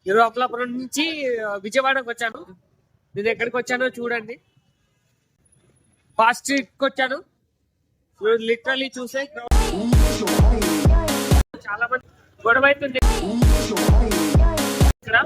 ఇరువప్లాపురం నుంచి విజయవాడకు వచ్చాను. నేను ఎక్కడికి వచ్చానో చూడండి. ఫాస్ట్ స్ట్రీట్కి వచ్చాను. లిటరలీ చూసే చాలా మంది గొడవ అవుతుంది ఇక్కడ.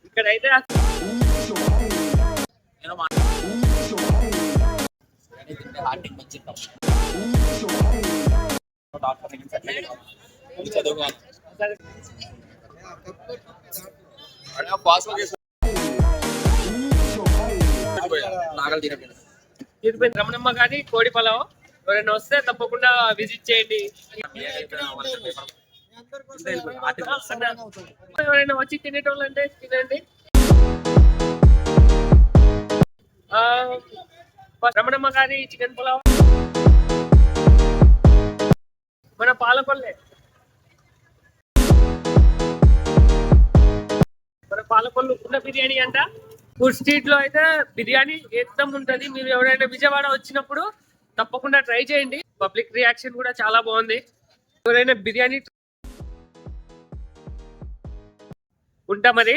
ఇక్కడైతే రమణమ్మ గారి కోడి పొలం. ఎవరైనా వస్తే తప్పకుండా విజిట్ చేయండి. ఎవరైనా వచ్చి తినేటోళ్ళు అంటే తినండి. రమణమ్మ గారి చికెన్ పులావ్, మన పాలకొల్లే, మన పాలకొల్లు ఉన్న బిర్యానీ అంట. ఫుడ్ స్ట్రీట్ లో అయితే బిర్యానీ ఏకదం ఉంటది. మీరు ఎవరైనా విజయవాడ వచ్చినప్పుడు తప్పకుండా ట్రై చేయండి. పబ్లిక్ రియాక్షన్ కూడా చాలా బాగుంది. ఎవరైనా బిర్యానీ ఉంటా మరి.